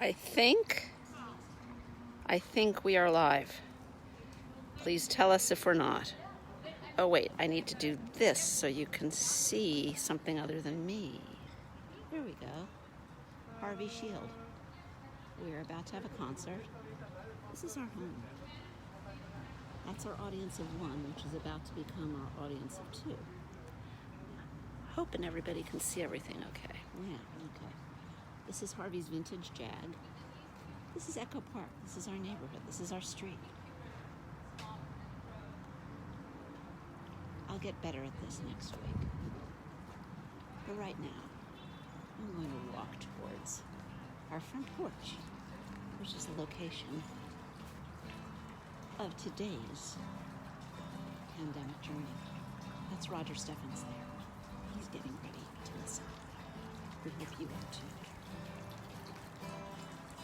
I think we are live. Please tell us if we're not. Oh wait, I need to do this so you can see something other than me. There we go. Harvey Shield. We're about to have a concert. This is our home. That's our audience of one, which is about to become our audience of two. Hoping everybody can see everything okay. Yeah, okay. This is Harvey's vintage Jag. This is Echo Park. This is our neighborhood. This is our street. I'll get better at this next week. But right now, I'm going to walk towards our front porch, which is the location of today's pandemic journey. That's Roger Steffens there. He's getting ready to listen. We hope you are too.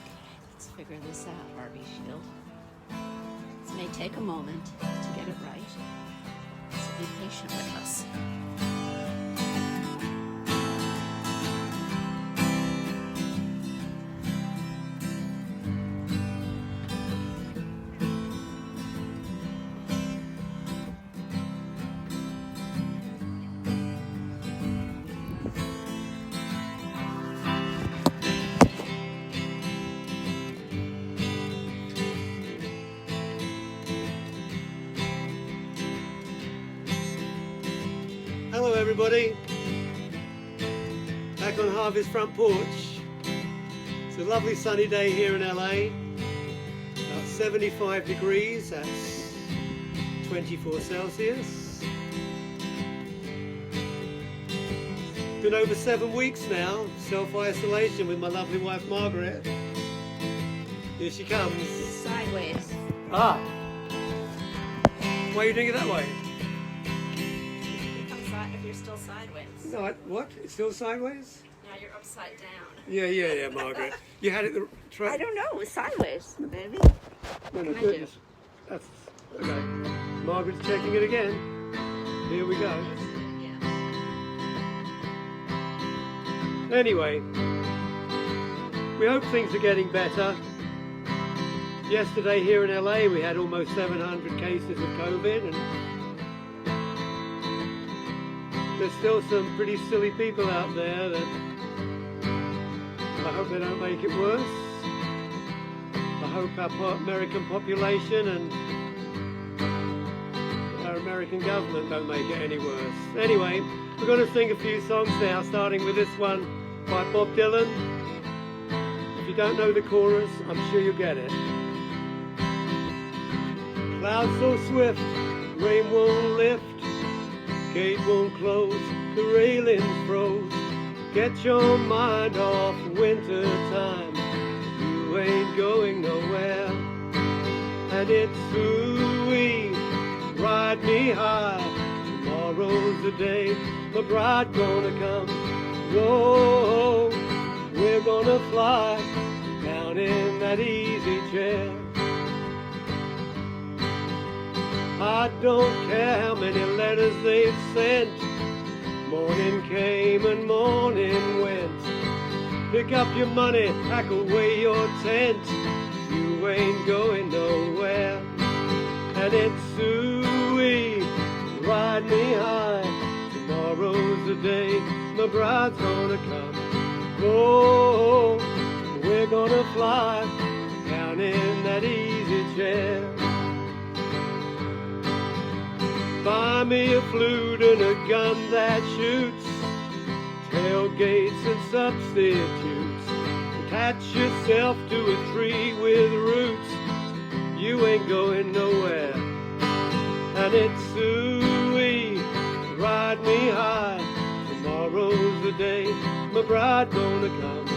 Okay, let's figure this out, Harvey Shield. This may take a moment to get it right, so be patient with us. Hello everybody, back on Harvey's front porch. It's a lovely sunny day here in LA, about 75 degrees, that's 24 Celsius. Been over 7 weeks now, self-isolation with my lovely wife Margaret. Here she comes. Sideways. Ah! Why are you doing it that way? If you're still sideways. No, what? It's still sideways? Now you're upside down. Yeah, Margaret. You had it I don't know, it was sideways, baby. No, What can I good. do? That's okay. Margaret's checking it again. Here we go. Yeah. Anyway, we hope things are getting better. Yesterday here in LA we had almost 700 cases of COVID, and there's still some pretty silly people out there that I hope they don't make it worse. I hope our American population and our American government don't make it any worse. Anyway, we're going to sing a few songs now, starting with this one by Bob Dylan. If you don't know the chorus, I'm sure you'll get it. Clouds so swift, rain won't lift, gate won't close, the railing's froze. Get your mind off winter time, you ain't going nowhere. And it's ooh-wee, ride me high, tomorrow's the day my bride gonna come. Whoa, we're gonna fly down in that easy chair. I don't care how many letters they've sent, morning came and morning went. Pick up your money, pack away your tent, you ain't going nowhere. And it's ooh-wee, ride me high, tomorrow's the day my bride's gonna come. Oh, we're gonna fly down in that easy chair. Buy me a flute and a gun that shoots, tailgates and substitutes. Attach yourself to a tree with roots, you ain't going nowhere. And it's ooh-wee, ride me high, tomorrow's the day my bride gonna come.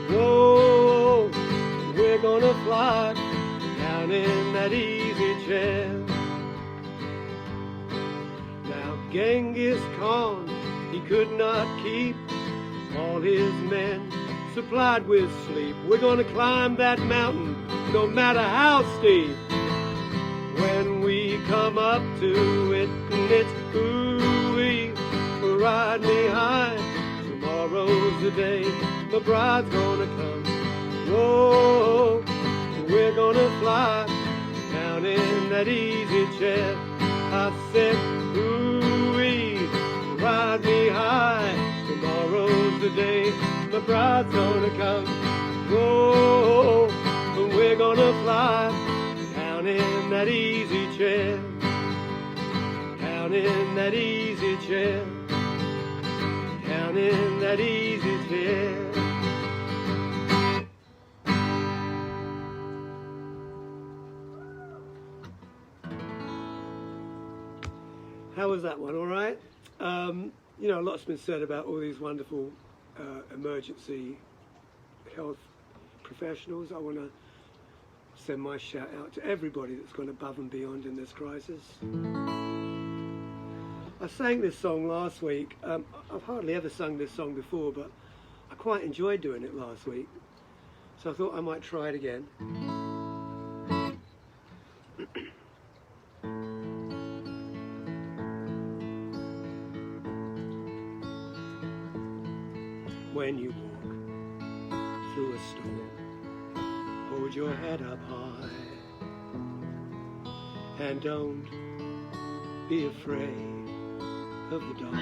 Whoa, we're gonna fly down in that easy chair. Genghis Khan, he could not keep all his men supplied with sleep. We're gonna climb that mountain, no matter how steep. When we come up to it, and it's ooh-wee, ride me high, tomorrow's the day my bride's gonna come. Whoa, we're gonna fly down in that easy chair. I said, ooh-wee, ride me high. Tomorrow's the day my bride's gonna come. Whoa, we're gonna fly down in that easy chair. Down in that easy chair. Down in that easy chair. How was that one? All right. You know, a lot's been said about all these wonderful emergency health professionals. I want to send my shout out to everybody that's gone above and beyond in this crisis. I sang this song last week. I've hardly ever sung this song before, but I quite enjoyed doing it last week. So I thought I might try it again. When you walk through a storm, hold your head up high and don't be afraid of the dark.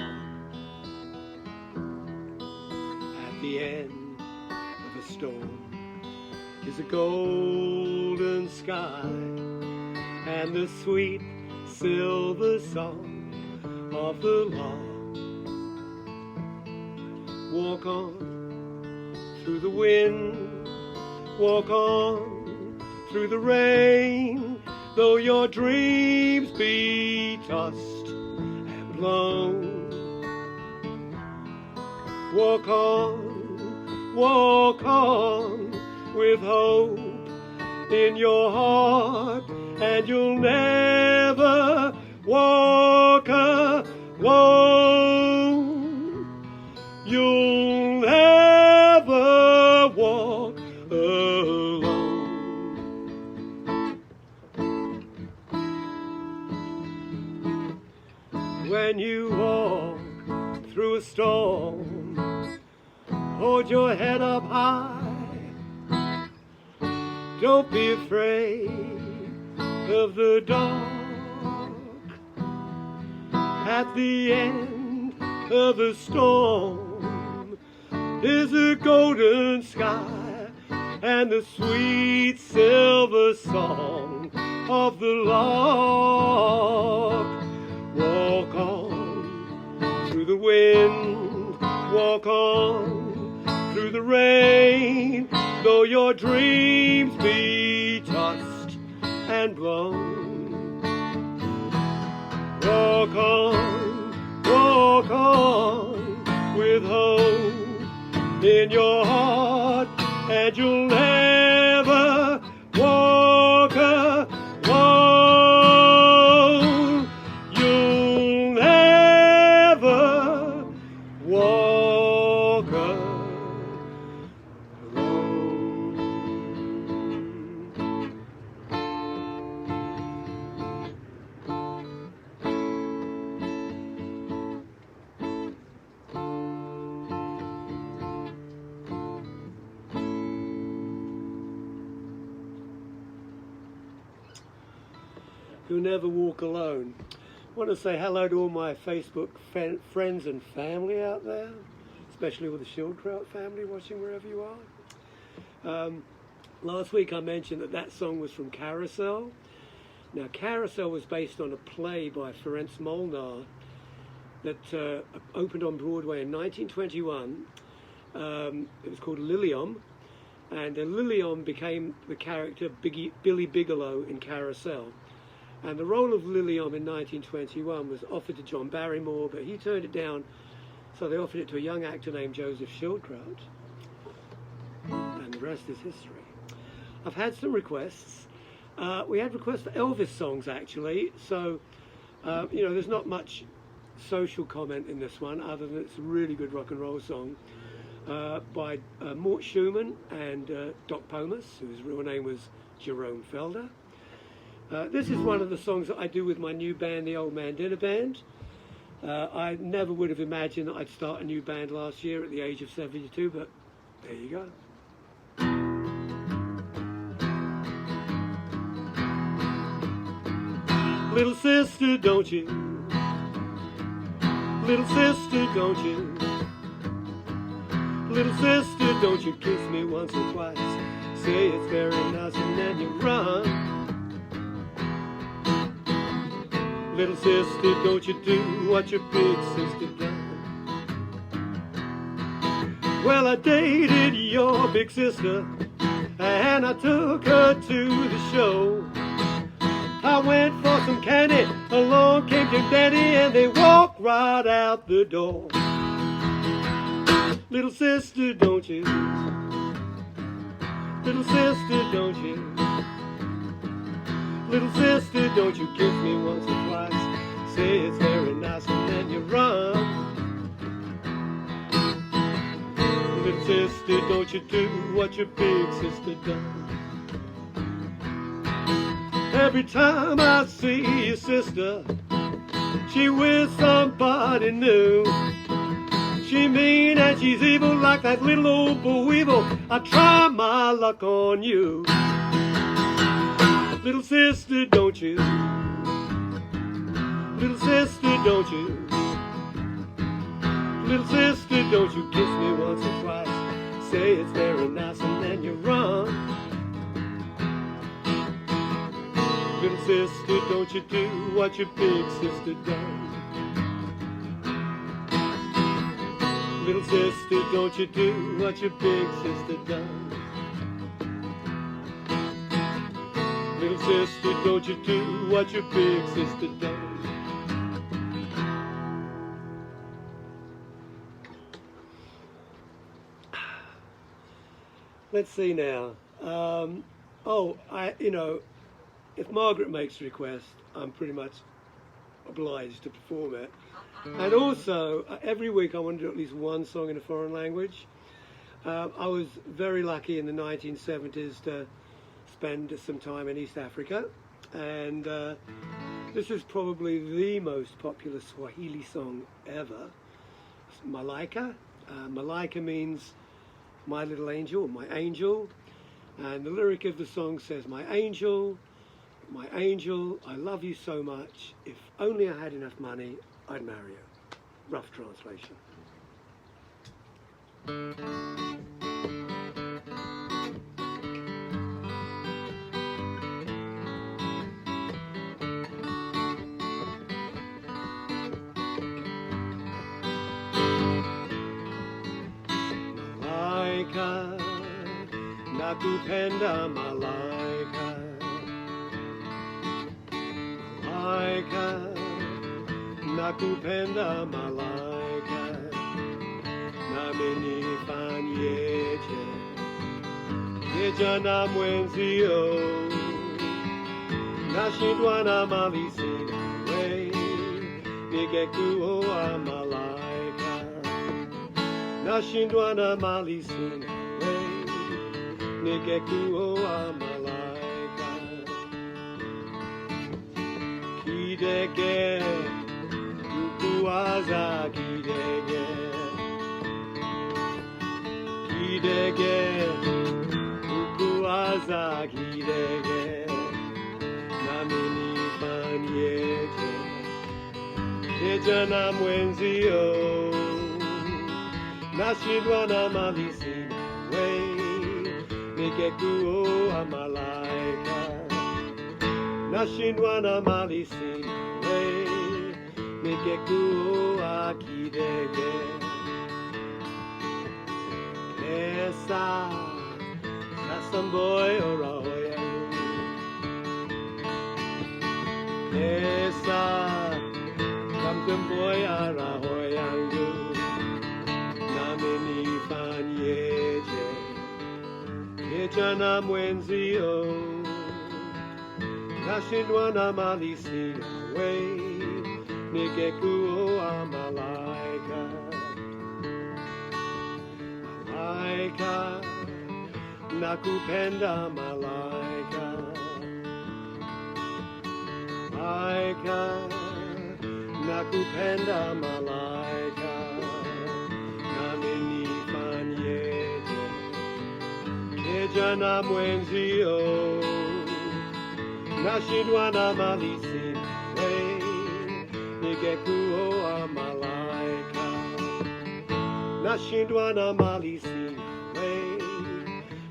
At the end of a storm is a golden sky and the sweet silver song of the lark. Walk on through the wind, walk on through the rain, though your dreams be tossed and blown. Walk on with hope in your heart, and you'll never walk alone. You'll never walk alone. When you walk through a storm, hold your head up high. Don't be afraid of the dark. At the end of the storm is a golden sky and the sweet silver song of the lark. Walk on through the wind, walk on through the rain, though your dreams be tossed and blown. Walk on with hope in your heart, and you'll never walk alone. You'll never walk alone. You'll never walk alone. I want to say hello to all my Facebook friends and family out there, especially with the Shieldkraut family watching wherever you are. Last week I mentioned that song was from Carousel. Now Carousel was based on a play by Ferenc Molnar that opened on Broadway in 1921. It was called Liliom, and Liliom became the character Billy Bigelow in Carousel. And the role of Liliom in 1921 was offered to John Barrymore, but he turned it down, so they offered it to a young actor named Joseph Shieldkraut. And the rest is history. I've had some requests. We had requests for Elvis songs, actually, so, you know, there's not much social comment in this one, other than it's a really good rock and roll song by Mort Schumann and Doc Pomus, whose real name was Jerome Felder. This is one of the songs that I do with my new band, the Old Man Dinner Band. I never would have imagined that I'd start a new band last year at the age of 72, but there you go. Little sister, don't you? Little sister, don't you? Little sister, don't you kiss me once or twice? Say it's very nice and then you run. Little sister, don't you do what your big sister done? Well, I dated your big sister and I took her to the show. I went for some candy, along came your daddy, and they walked right out the door. Little sister, don't you? Little sister, don't you? Little sister, don't you kiss me once or twice? Say it's very nice and then you run. Little sister, don't you do what your big sister done? Every time I see your sister, she with somebody new. She mean and she's evil like that little old weevil. I try my luck on you. Little sister, don't you? Little sister, don't you? Little sister, don't you kiss me once or twice? Say it's very nice and then you run. Little sister, don't you do what your big sister done? Little sister, don't you do what your big sister done? Little sister, don't you do what your big sister done? Let's see now. If Margaret makes a request, I'm pretty much obliged to perform it. And also, every week I want to do at least one song in a foreign language. I was very lucky in the 1970s to spend some time in East Africa, and this is probably the most popular Swahili song ever. It's Malaika. Malaika means my little angel, or my angel, and the lyric of the song says, my angel, I love you so much. If only I had enough money, I'd marry you. Rough translation. Malaika, nakupenda malaika. Malaika, nakupenda malaika, nami nifanyeje, yeja na mwenzio, nashindwa na mali sina we, ningekuoa malaika, nashindwa na mali sina we, ningekuoa malaika. Kidege, ukuwaza kidege. Kidege, ukuwaza kidege. Nami nifanyeje, yeja na mwenzio, nashindwa na mali sina we, ningekuoa malaika. Nashindwa na mali sina we, ningekuoa kidege. Esa, nasamboy roho yangu. Esa, kamtemboy roho yangu. Nami nifanyeje, yeja na mwenzio, nashindwa na mali sina we, ningekuoa malaika. Malaika, nakupenda malaika. Malaika, nakupenda malaika. Nami nifanyeje, yeja na mwenzio, nashindwa na mali sina Migekuoa malaika Nashindwa na mali sina we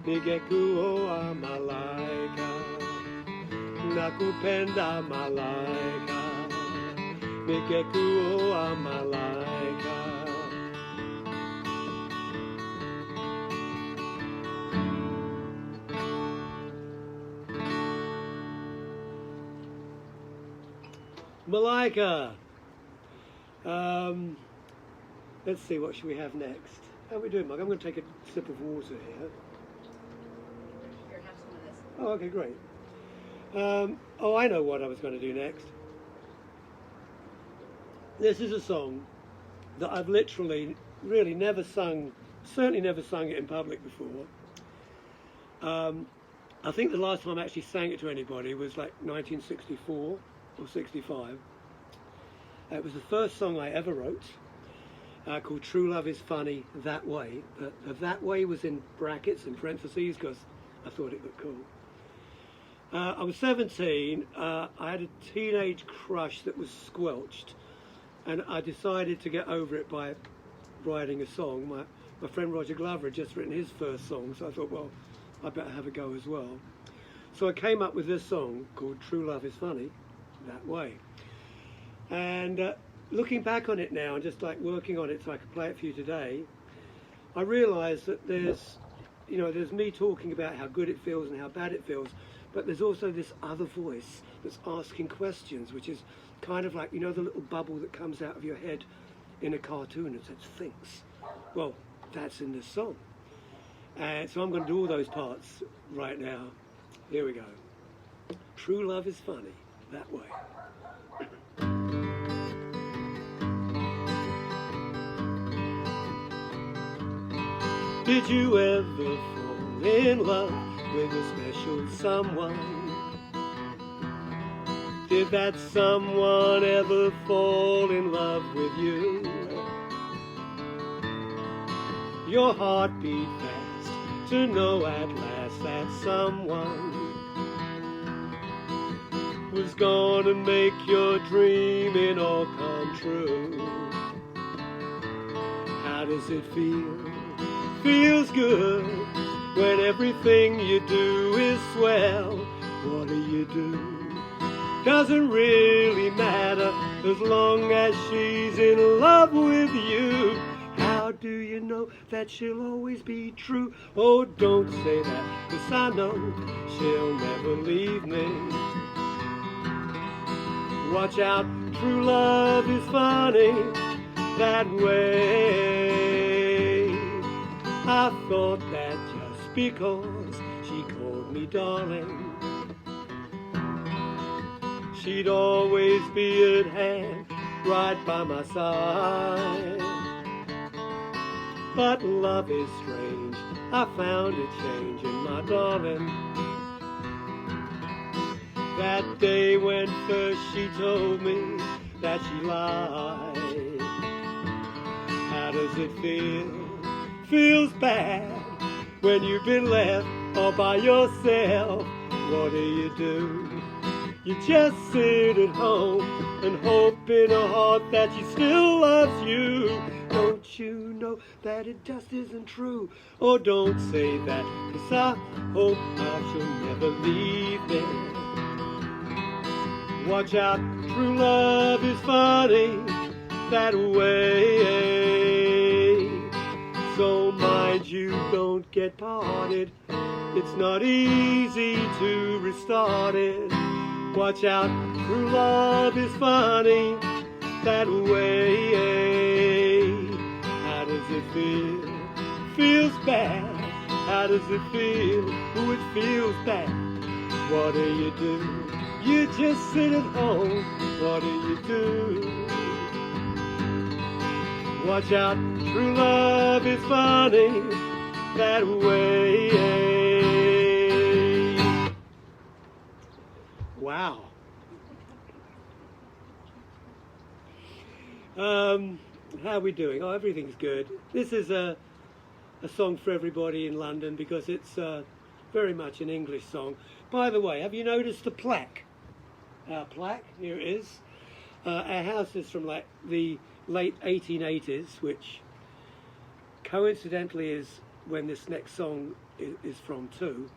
Migekuoa malaika Nakupenda malaika Migekuoa malaika Malaika. Let's see, what should we have next? How are we doing, Mug? I'm going to take a sip of water here. Here, have some of this. Oh, okay, great. Oh, I know what I was going to do next. This is a song that I've literally, really never sung, certainly never sung it in public before. I think the last time I actually sang it to anybody was like 1964 or 65. It was the first song I ever wrote, called True Love Is Funny That Way. That way was in brackets and parentheses because I thought it looked cool. I was 17, I had a teenage crush that was squelched, and I decided to get over it by writing a song. My friend Roger Glover had just written his first song, so I thought, well, I better have a go as well. So I came up with this song called True Love Is Funny That Way. And looking back on it now and just like working on it so I could play it for you today, I realised that there's me talking about how good it feels and how bad it feels, but there's also this other voice that's asking questions, which is kind of like, you know, the little bubble that comes out of your head in a cartoon and says thinks. Well, that's in this song. And so I'm going to do all those parts right now. Here we go. True love is funny that way. Did you ever fall in love with a special someone? Did that someone ever fall in love with you? Your heart beat fast to know at last that someone was gonna make your dreaming all come true. How does it feel? Feels good when everything you do is swell. What do you do? Doesn't really matter as long as she's in love with you. How do you know that she'll always be true? Oh, don't say that, 'cause I know she'll never leave me. Watch out, true love is funny that way. I thought that just because she called me darling, she'd always be at hand, right by my side. But love is strange, I found a change in my darling. That day when first she told me that she lied. How does it feel? Feels bad when you've been left all by yourself. What do? You just sit at home and hope in her heart that she still loves you. Don't you know that it just isn't true? Oh, don't say that, 'cause I hope she'll never leave me. Watch out, true love is funny that way. So mind you don't get parted, it's not easy to restart it. Watch out, true love is funny that way. How does it feel? Feels bad. How does it feel? Oh, it feels bad. What do? You just sit at home. What do? Watch out, true love is funny that way. Wow. How are we doing? Oh, everything's good. This is a song for everybody in London because it's very much an English song. By the way, have you noticed the plaque? Our plaque, here it is. Our house is from like the late 1880s, which coincidentally is when this next song is from too.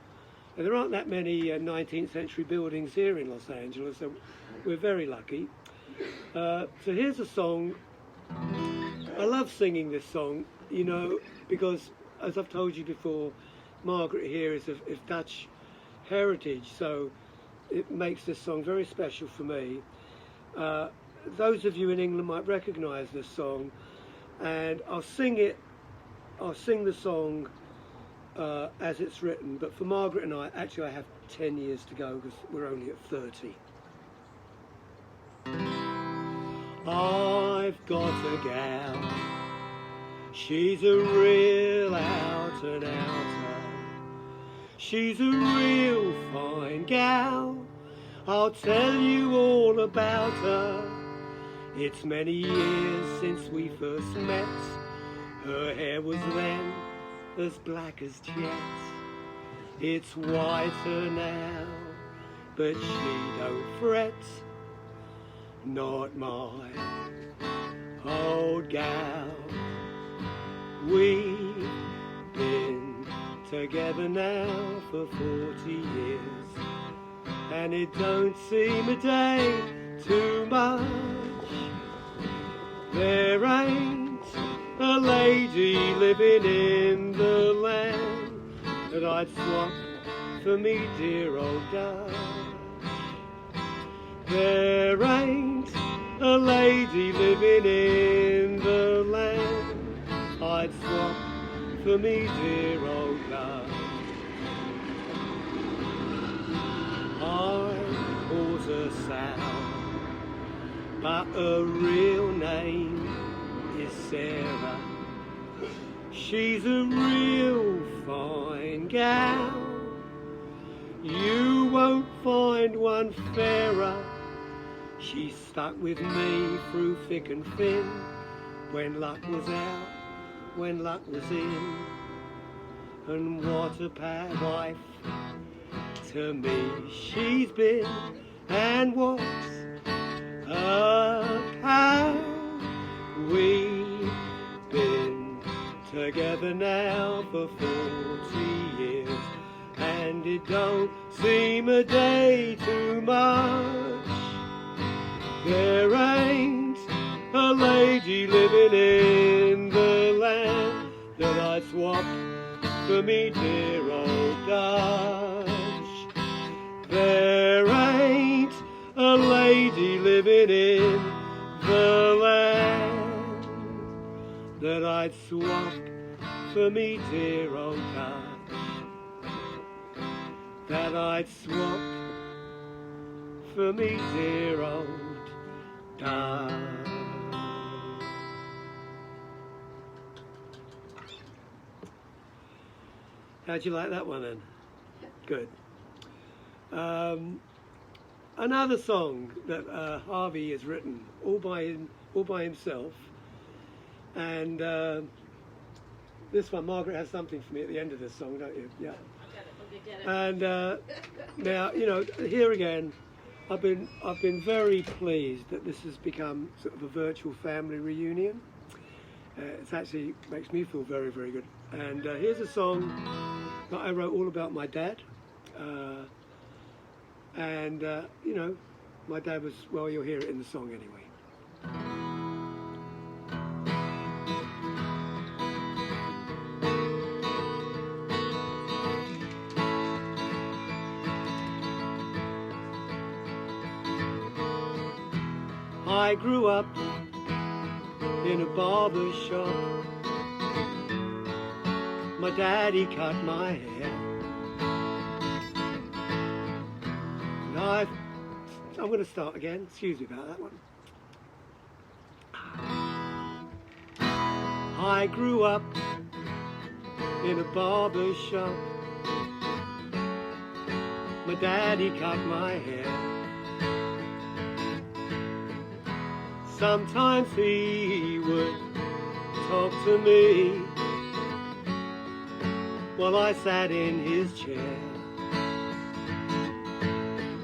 And there aren't that many 19th century buildings here in Los Angeles, so we're very lucky. So here's a song. I love singing this song, you know, because as I've told you before, Margaret here is of Dutch heritage, so it makes this song very special for me. Those of you in England might recognise this song, and I'll sing the song as it's written, but for Margaret and I have 10 years to go because we're only at 30. I've got a gal, she's a real out and outer, she's a real fine gal, I'll tell you all about her. It's many years since we first met, her hair was then as black as jet. It's whiter now, but she don't fret, not my old gal. We've been together now for 40 years, and it don't seem a day too much. There ain't a lady living in the land that I'd swap for me dear old Dutch. There ain't a lady living in the land I'd swap for me dear old Dutch. I called her Sal, but her real name is Sarah. She's a real fine gal, you won't find one fairer. She stuck with me through thick and thin, when luck was out, when luck was in. And what a wife to me she's been, and what's a pal. We've been together now for 40 years, and it don't seem a day too much. There ain't a lady living in the land that I'd swap for me dear old Dutch. There ain't a lady living in the land that I'd swap for me dear old Dutch. That I'd swap for me dear old Dutch. How'd you like that one then? Good. Another song that Harvey has written all by himself, and this one, Margaret has something for me at the end of this song, don't you? Yeah. And now, you know, here again, I've been very pleased that this has become sort of a virtual family reunion. It actually makes me feel very, very good. And here's a song that I wrote all about my dad. You know, my dad was, well, you'll hear it in the song anyway. I grew up in a barber shop. My daddy cut my hair. And I'm going to start again. Excuse me about that one. I grew up in a barber shop. My daddy cut my hair. Sometimes he would talk to me while I sat in his chair.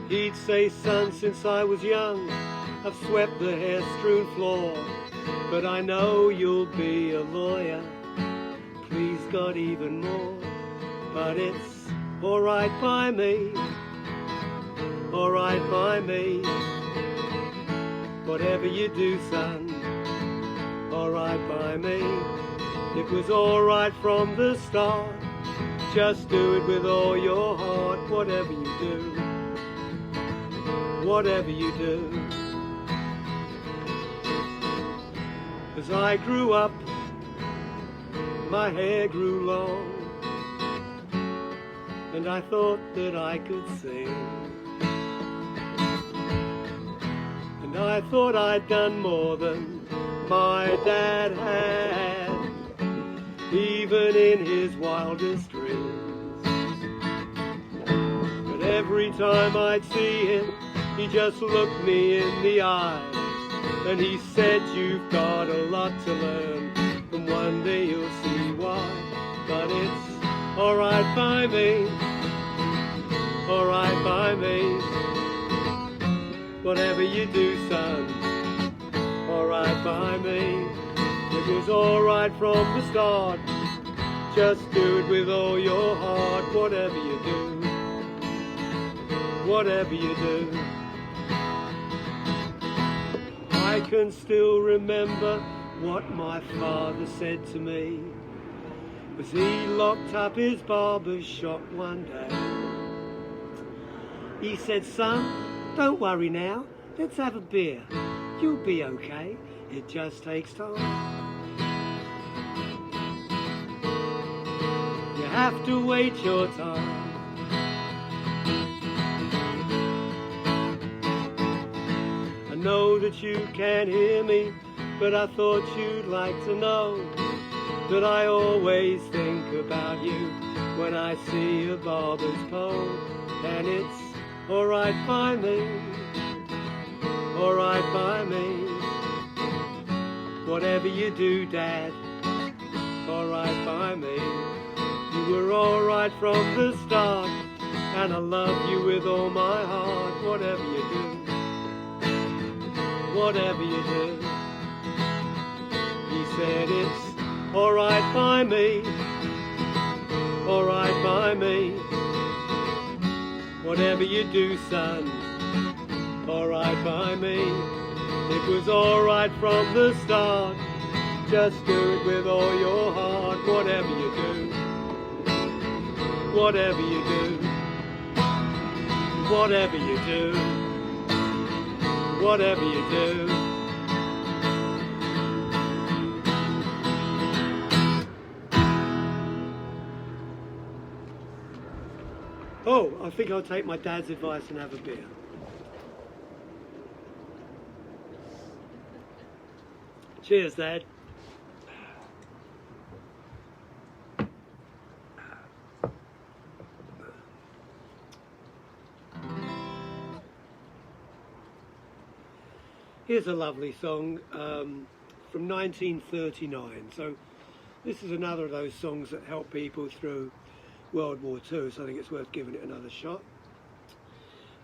He'd say, son, since I was young, I've swept the hair-strewn floor, but I know you'll be a lawyer. Please God, even more. But it's alright by me, alright by me. Whatever you do, son, alright by me. It was alright from the start. Just do it with all your heart. Whatever you do, whatever you do. As I grew up, my hair grew long, and I thought that I could sing. And I thought I'd done more than my dad had, even in his wildest dreams. But every time I'd see him, he just looked me in the eye, and he said, you've got a lot to learn, and one day you'll see why. But it's alright by me, alright by me. Whatever you do, son, alright by me. It was alright from the start. Just do it with all your heart. Whatever you do, whatever you do. I can still remember what my father said to me as he locked up his barber's shop one day. He said, son, don't worry now, let's have a beer. You'll be okay, it just takes time. You have to wait your time. I know that you can't hear me, but I thought you'd like to know that I always think about you when I see a barber's pole. And it's alright by me, alright by me. Whatever you do, Dad, alright by me. You were alright from the start, and I love you with all my heart. Whatever you do, whatever you do. He said it's alright by me, alright by me. Whatever you do, son, alright by me. It was alright from the start. Just do it with all your heart. Whatever you do, whatever you do, whatever you do, whatever you do. Oh, I think I'll take my dad's advice and have a beer. Cheers, Dad. Here's a lovely song from 1939. So this is another of those songs that help people through World War II, so I think it's worth giving it another shot.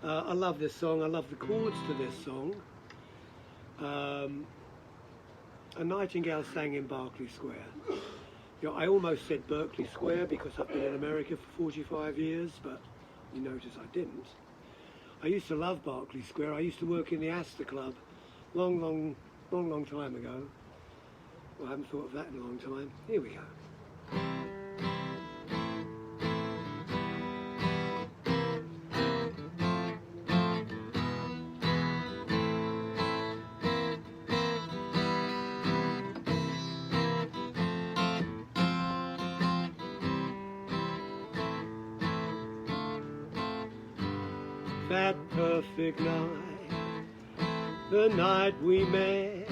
I love this song. I love the chords to this song. A Nightingale sang in Berkeley Square. You know, I almost said Berkeley Square because I've been in America for 45 years, but you notice I didn't. I used to love Berkeley Square. I used to work in the Astor Club long time ago. Well, I haven't thought of that in a long time. Here we go. That perfect night, the night we met,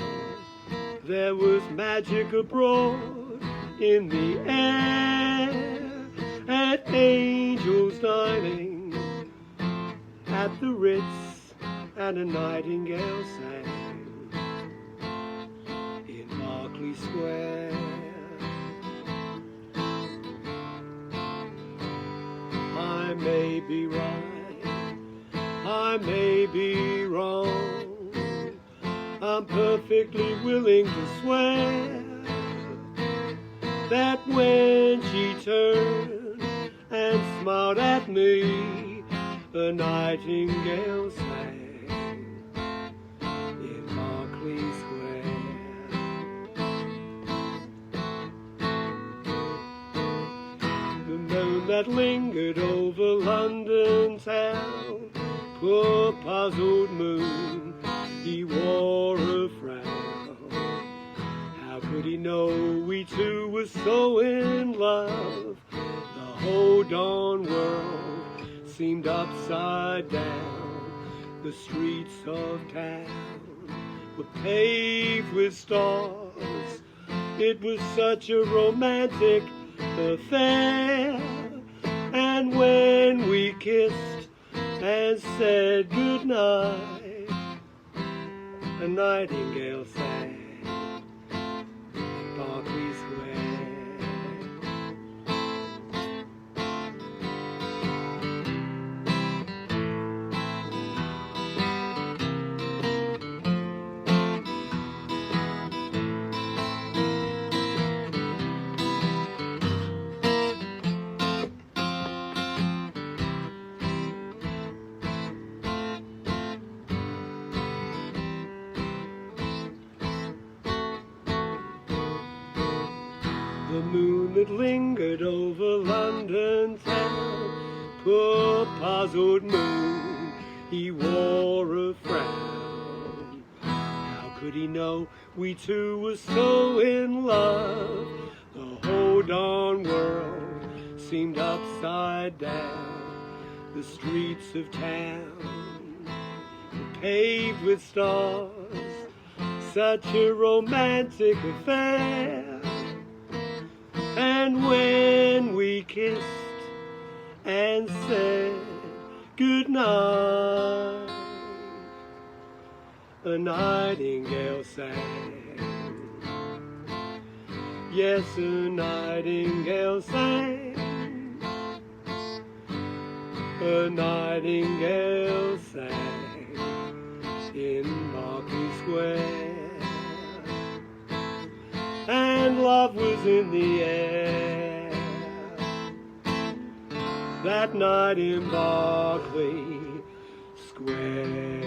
there was magic abroad in the air, and angels dining at the Ritz, and a nightingale sang in Berkeley Square. I may be right, I may be wrong, I'm perfectly willing to swear that when she turned and smiled at me, a nightingale sang in Berkeley Square. The moon that lingered over London town, poor puzzled moon, he wore a frown. How could he know we two were so in love? The whole darn world seemed upside down. The streets of town were paved with stars. It was such a romantic affair. And when we kissed and said goodnight, a nightingale sang in Berkeley Square. The moon that lingered over London town, poor puzzled moon, he wore a frown. How could he know we two were so in love? The whole darn world seemed upside down. The streets of town were paved with stars. Such a romantic affair. And when we kissed and said goodnight, a nightingale sang. Yes, a nightingale sang. A nightingale sang in Berkeley Square. And love was in the air that night in Berkeley Square.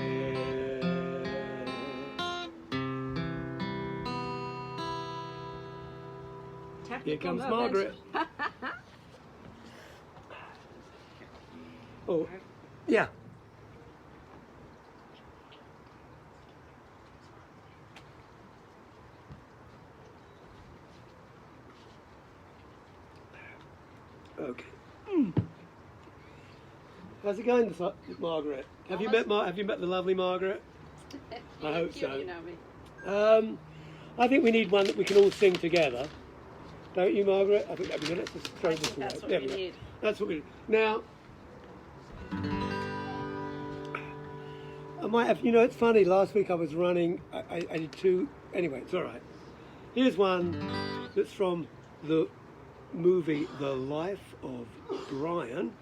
Here comes Margaret. Oh, yeah. Okay. How's it going, Margaret? Have you met the lovely Margaret? I hope so. You know me. I think we need one that we can all sing together. Don't you, Margaret? I think that'd be good. Let's just throw this away. That's what we need. That's what we need. Now, I might have, you know, it's funny, last week I was running, I did two, anyway, it's all right. Here's one that's from the movie The Life of Brian,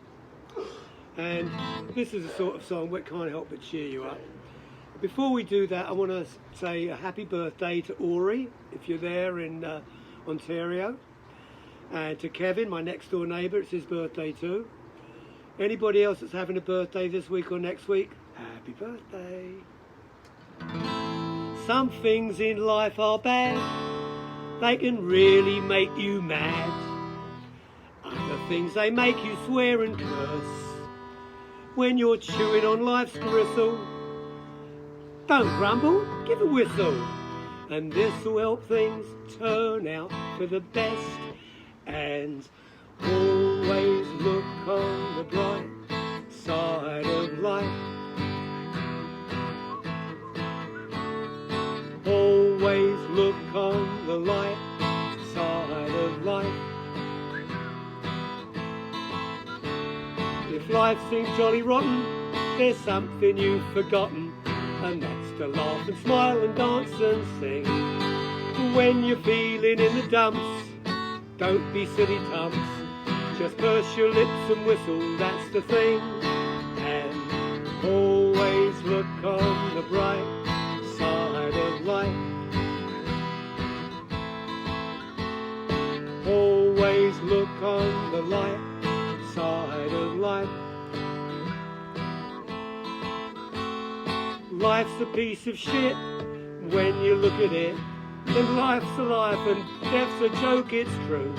and this is a sort of song that can't help but cheer you up. Before we do that, I want to say a happy birthday to Ori, if you're there in Ontario, and to Kevin, my next door neighbour, it's his birthday too. Anybody else that's having a birthday this week or next week, happy birthday. Some things in life are bad, they can really make you mad. Other things, they make you swear and curse. When you're chewing on life's gristle, don't grumble, give a whistle. And this will help things turn out for the best. And always look on the bright side of life. Always look on the light side of life. If life seems jolly rotten, there's something you've forgotten, and that's to laugh and smile and dance and sing. When you're feeling in the dumps, don't be silly tums, just purse your lips and whistle, that's the thing. And always look on the bright side of life. Always look on the light side of life. Life's a piece of shit when you look at it. Then life's a life and death's a joke, it's true.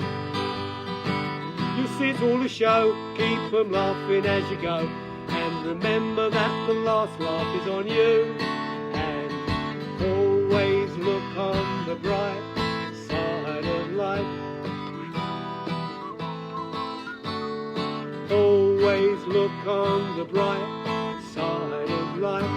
You see it's all a show, keep 'em laughing as you go. And remember that the last laugh is on you. And always look on the bright side of life. Always look on the bright side of life.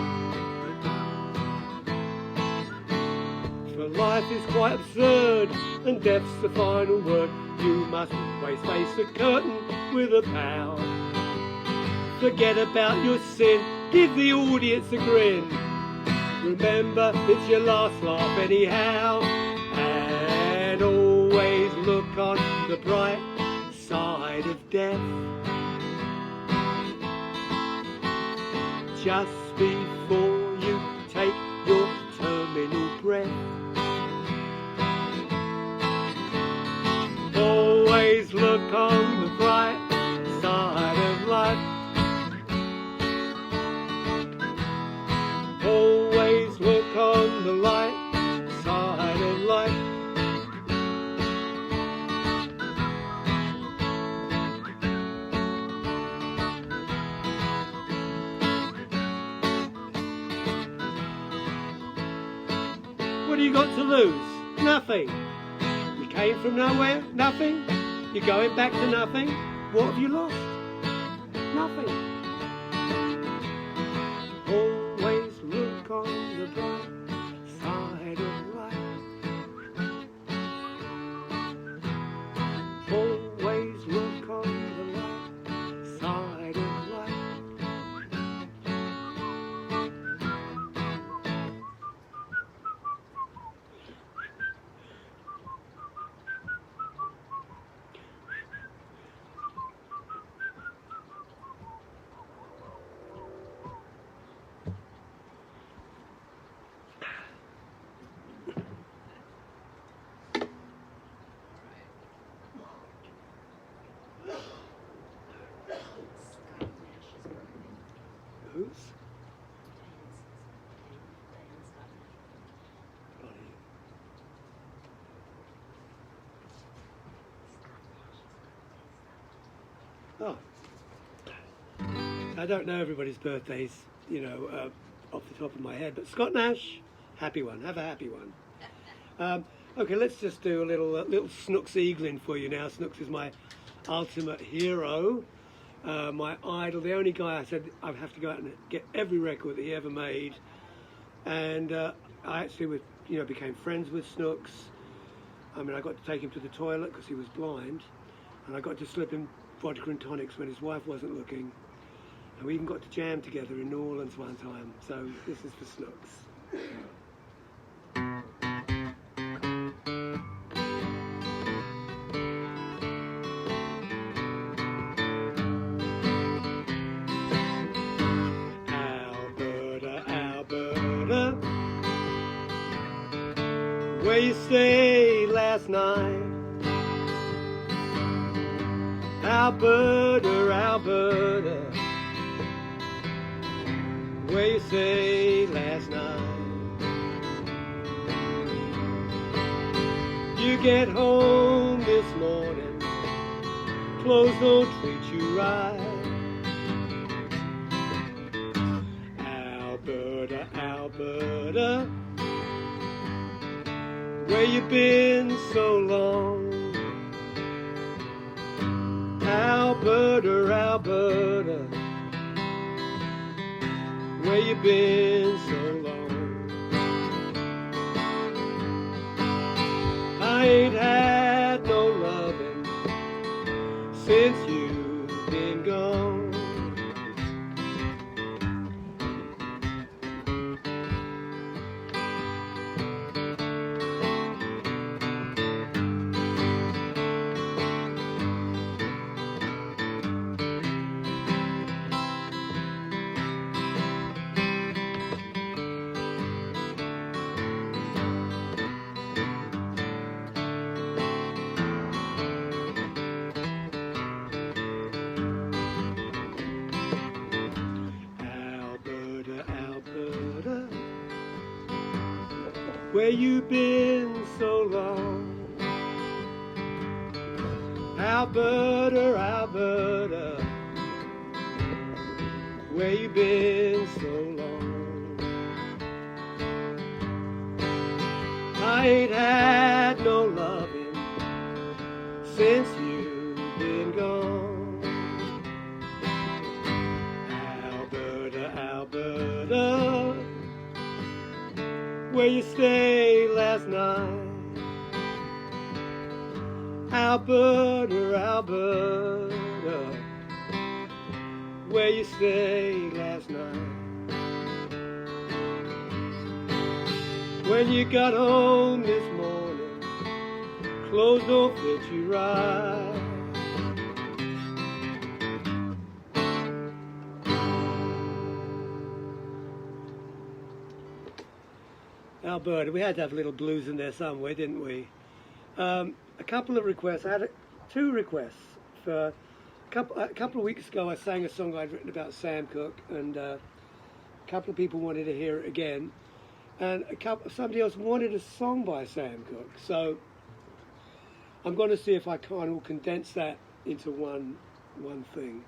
For life is quite absurd and death's the final word. You must always face a curtain with a bow. Forget about your sin, give the audience a grin. Remember it's your last laugh anyhow. And always look on the bright side of death. Just before you take your terminal breath. Always look on the bright side of life. Always look on the light side of life. What do you got to lose? Nothing. You came from nowhere? Nothing. You're going back to nothing. What have you lost? Nothing. Always look on the bright side of life. Always look on the light side of life. Who's? Oh. I don't know everybody's birthdays, you know, off the top of my head, but Scott Nash, happy one. Have a happy one. Okay, let's just do a little Snooks eagling for you now. Snooks is my ultimate hero. My idol, the only guy I said I'd have to go out and get every record that he ever made. And I actually became friends with Snooks. I mean, I got to take him to the toilet because he was blind. And I got to slip him vodka and tonics when his wife wasn't looking. And we even got to jam together in New Orleans one time. So this is for Snooks. Where you stayed last night, Alberta, Alberta. Where you stayed last night. You get home this morning, clothes don't treat you right. Alberta, Alberta. Where you been so long? Alberta, Alberta. Where you been so long? I ain't had no loving since you've been gone. where you been so long? Alberta, Alberta, where you been so long? I ain't had no loving since you've been gone. Alberta, Alberta, where you stayed last night? Alberta, Alberta, where you stayed last night? When you got home this morning, clothes don't fit you right. Alberta, we had to have a little blues in there somewhere, didn't we? A couple of requests. I had two requests. For a couple of weeks ago, I sang a song I'd written about Sam Cooke, and a couple of people wanted to hear it again. And somebody else wanted a song by Sam Cooke. So I'm going to see if I can condense that into one thing.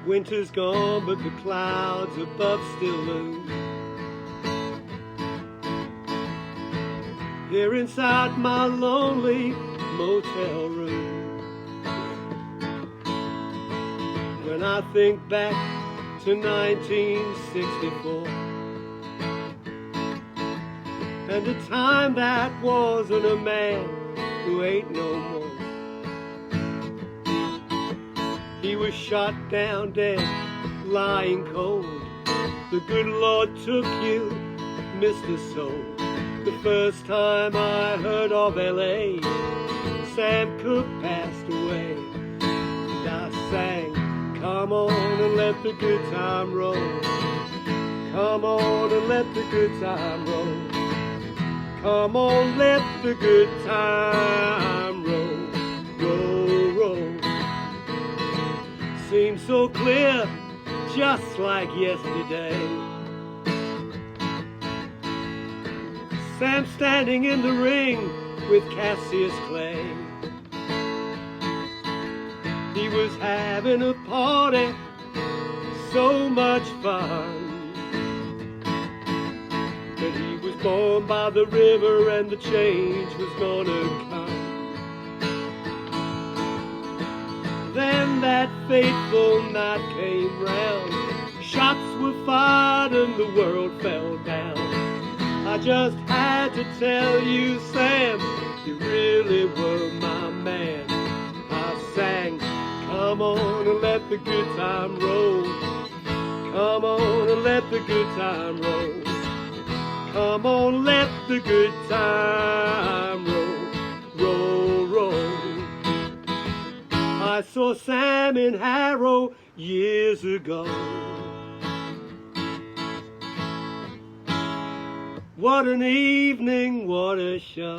Winter's gone, but the clouds above still loom. Here inside my lonely motel room, when I think back to 1964 and the time that wasn't a man who ain't no more. He was shot down dead, lying cold. The good Lord took you, Mr. Soul. The first time I heard of L.A., Sam Cooke passed away. And I sang, come on and let the good time roll. Come on and let the good time roll. Come on, let the good time roll. Roll, roll. Seems so clear, just like yesterday. Sam standing in the ring with Cassius Clay. He was having a party, so much fun. But he was born by the river and the change was gonna come. Then that fateful night came round. Shots were fired and the world fell down. I just had to tell you, Sam, you really were my man. I sang, come on and let the good time roll. Come on and let the good time roll. Come on, let the good time roll. Roll, roll. I saw Sam in Harrow years ago. What an evening, what a show.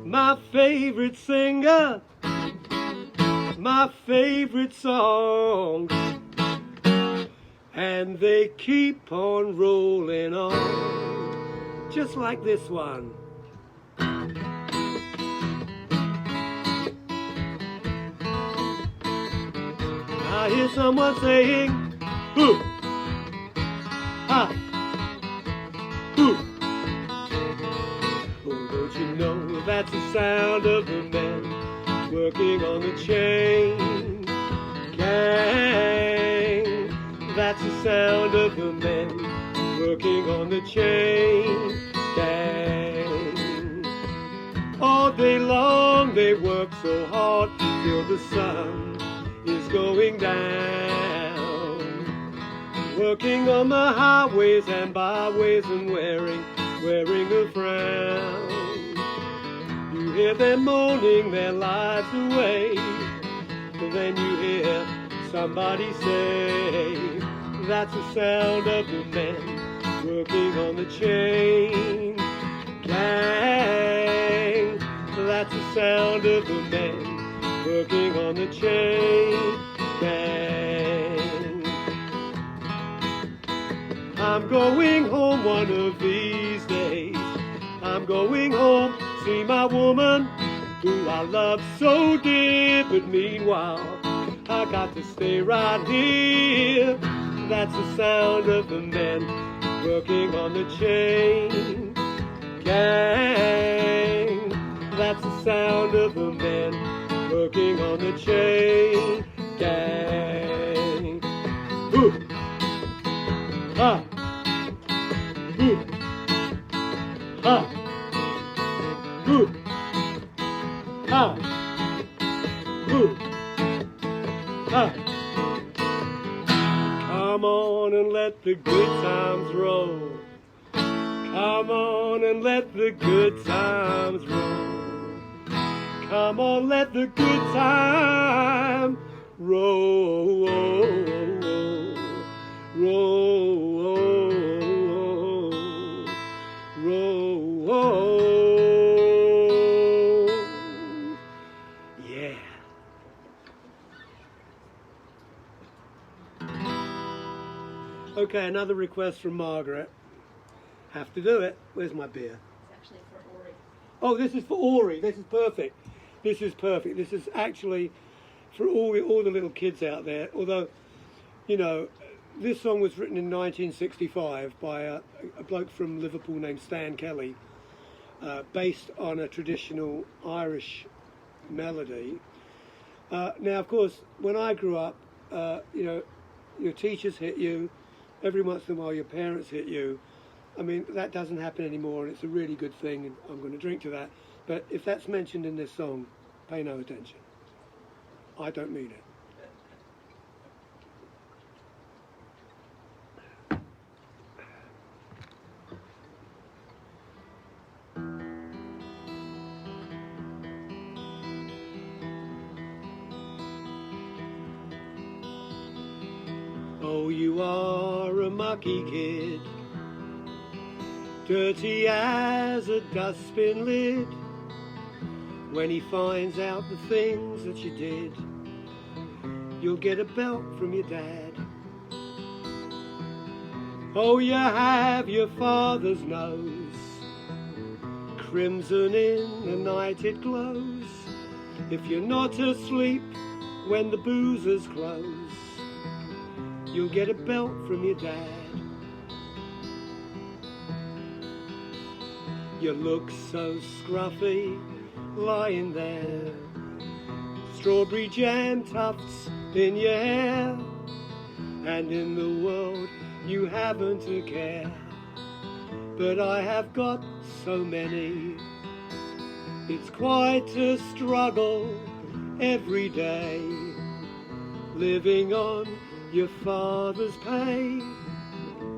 My favorite singer, my favorite songs, and they keep on rolling on, just like this one. I hear someone saying, hoo, ha, hoo. Oh, don't you know that's the sound of the men working on the chain gang. That's the sound of the men working on the chain gang. All day long they work so hard till the sun is going down, working on the highways and byways and wearing a frown. You hear them moaning their lives away, and then you hear Somebody say that's the sound of the men working on the chain gang. That's the sound of the men working on the chain gang. I'm going home one of these days. I'm going home, see my woman who I love so dear. But meanwhile, I got to stay right here. That's the sound of the men working on the chain gang. That's the sound of the men working on the chain gang. Ooh. Ha. Ooh. Ha. Ooh. Ha. Ooh. Ha. Come on and let the good times roll. Come on and let the good times roll. Come on, let the good time roll. Roll. Roll. Yeah. Okay, another request from Margaret. Have to do it. Where's my beer? It's actually for Ori. Oh, this is for Ori. This is perfect. This is perfect. This is actually for all the little kids out there. Although, you know, this song was written in 1965 by a bloke from Liverpool named Stan Kelly, based on a traditional Irish melody. Now, of course, when I grew up, you know, your teachers hit you. Every once in a while, your parents hit you. I mean, that doesn't happen anymore, and it's a really good thing, and I'm going to drink to that. But if that's mentioned in this song, pay no attention. I don't mean it. Oh, you are a mucky kid, dirty as a dustbin lid. When he finds out the things that you did, you'll get a belt from your dad. Oh, you have your father's nose, crimson in the night it glows. If you're not asleep when the boozers close, you'll get a belt from your dad. You look so scruffy lying there, strawberry jam tufts in your hair, and in the world you haven't a care. But I have got so many, it's quite a struggle every day, living on your father's pay.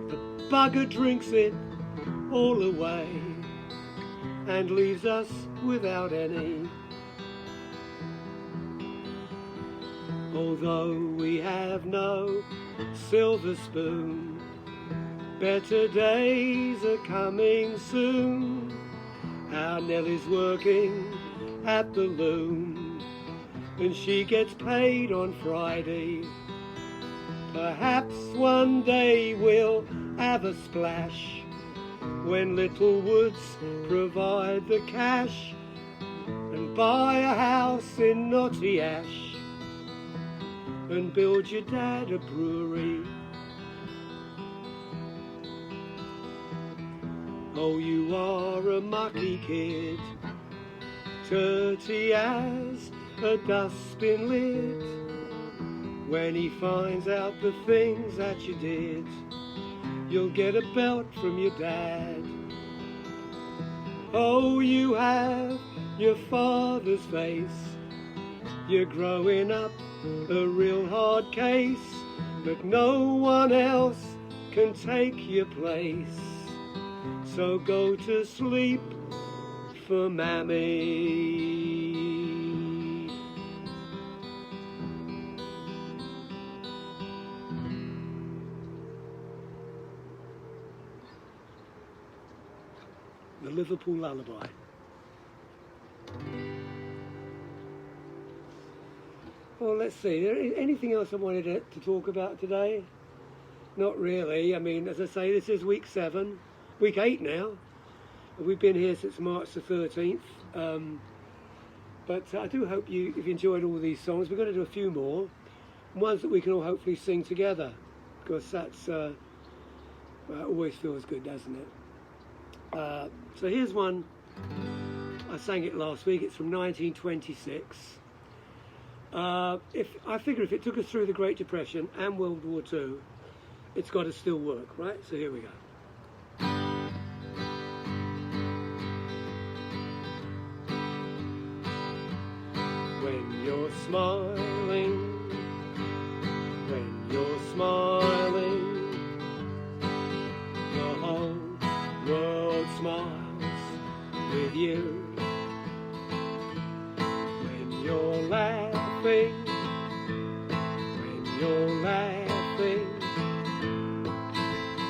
The bugger drinks it all away and leaves us without any. Although we have no silver spoon, better days are coming soon. Our Nellie's working at the loom, and she gets paid on Friday. Perhaps one day we'll have a splash when Little Woods provide the cash, and buy a house in Knotty Ash, and build your dad a brewery. Oh, you are a mucky kid, dirty as a dustbin lid. When he finds out the things that you did, you'll get a belt from your dad. Oh, you have your father's face, you're growing up a real hard case, but no one else can take your place. So go to sleep for Mammy. the Liverpool Lullaby. Well, let's see. Anything else I wanted to talk about today? Not really. I mean, as I say, this is week 7, week 8 now. We've been here since March the 13th. But I do hope you've enjoyed all these songs. We're going to do a few more, ones that we can all hopefully sing together, because that's always feels good, doesn't it? So here's one. I sang it last week. It's from 1926. I figure if it took us through the Great Depression and World War II, it's got to still work, right? So here we go. When you're smiling, the whole world smiles with you. When you're laughing,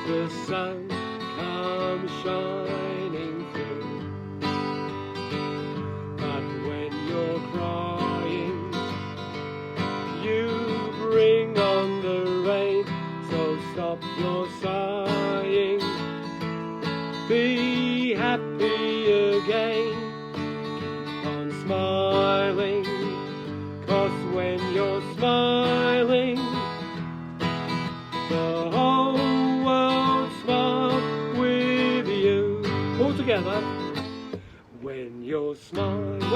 the sun comes shining through. But when you're crying, you bring on the rain. So stop your sighing, be happy again. Keep on smiling, 'cause when you're smiling, the whole world smiles with you. All together. When you're smiling,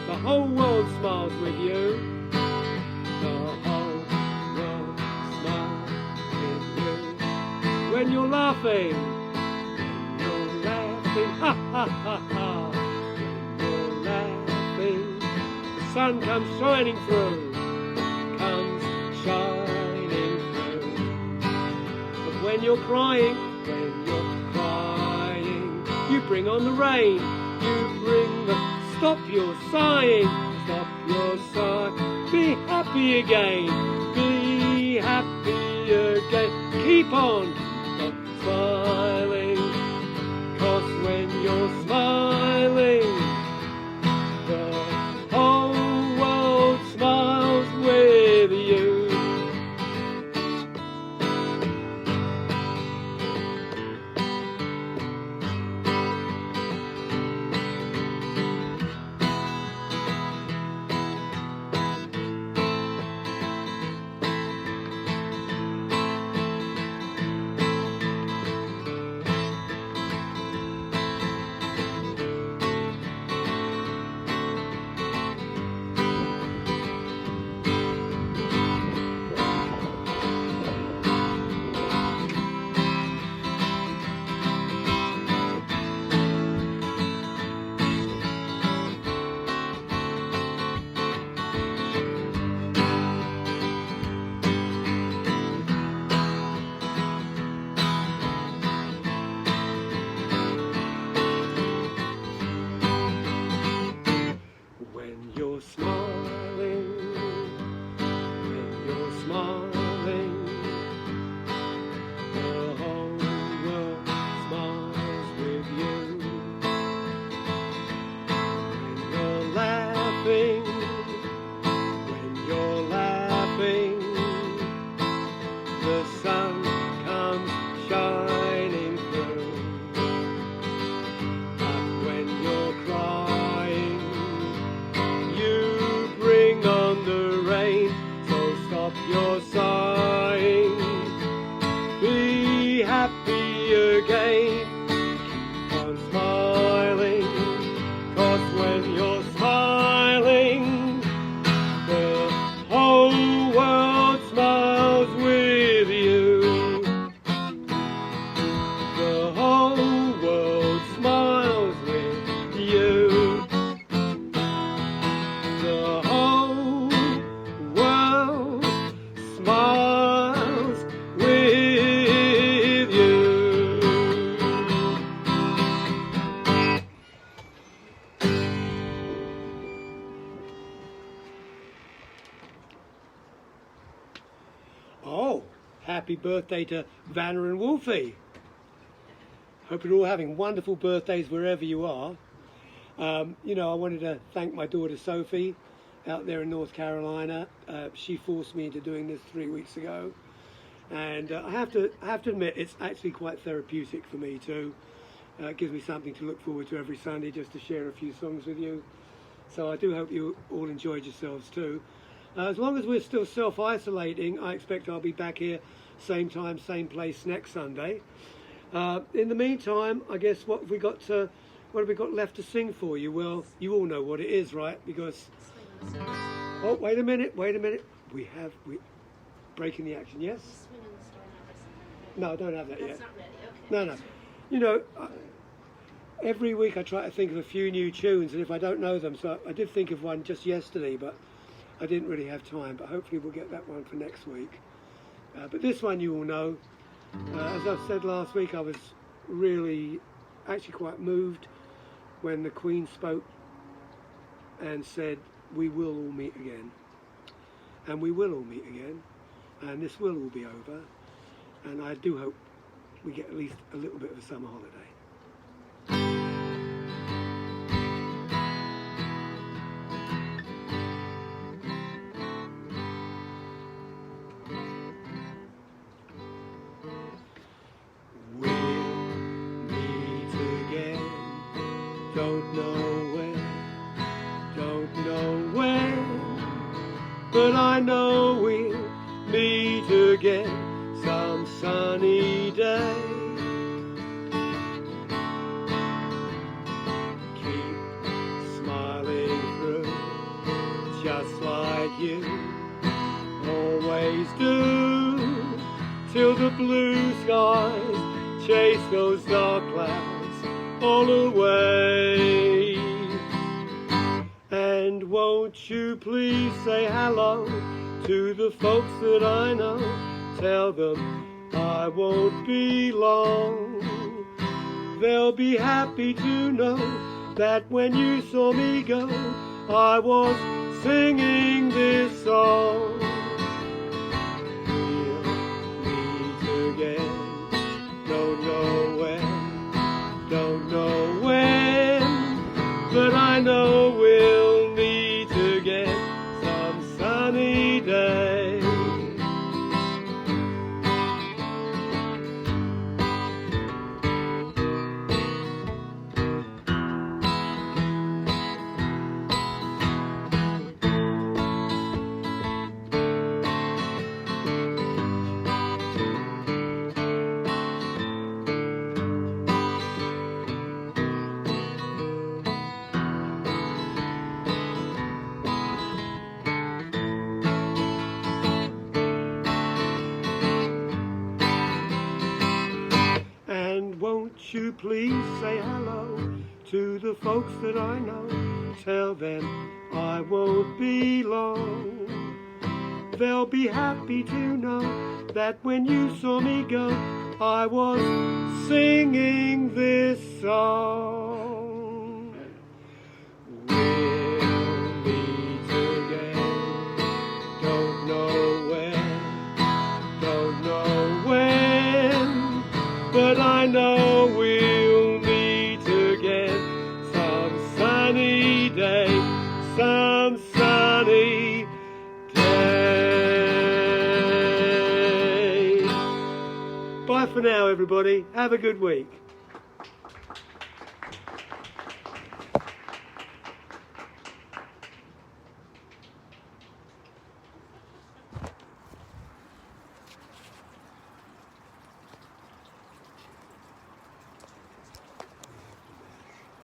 the whole world smiles with you. The whole world smiles with you. When you're laughing, ha ha ha ha. When you're laughing, the sun comes shining through. But when you're crying, you bring on the rain. Stop your sighing, be happy again, keep on smiling, 'cause when you're smiling, the whole world smiles with you. Happy birthday to Vanna and Wolfie. Hope you're all having wonderful birthdays wherever you are. You know, I wanted to thank my daughter Sophie out there in North Carolina. She forced me into doing this 3 weeks ago. And I have to admit, it's actually quite therapeutic for me too. It gives me something to look forward to every Sunday, just to share a few songs with you. So I do hope you all enjoyed yourselves too. As long as we're still self-isolating, I expect I'll be back here same time, same place next Sunday. In the meantime, I guess what have we got left to sing for you? Well, you all know what it is, right? Because oh, wait a minute. We breaking the action. Yes. No, I don't have that yet. That's not ready. Okay. No. You know, every week I try to think of a few new tunes, and if I don't know them, so I did think of one just yesterday, but I didn't really have time. But hopefully we'll get that one for next week. But this one you all know. As I said last week, I was really, actually quite moved when the Queen spoke and said, "We will all meet again." And we will all meet again. And this will all be over. And I do hope we get at least a little bit of a summer holiday. We'll meet again. Don't know when, but I know we'll meet again some sunny day. Keep smiling through, just like you always do, till the blue skies chase those dark clouds all away. And won't you please say hello to the folks that I know? Tell them I won't be long. They'll be happy to know that when you saw me go, I was singing this song. We'll meet again. Don't know when, but I know we'll meet again some sunny day. Won't you please say hello to the folks that I know? Tell them I won't be long. They'll be happy to know that when you saw me go, I was singing this song. We'll meet again. Don't know when, but I know we'll meet again some sunny day, some sunny day. Bye for now, everybody. Have a good week.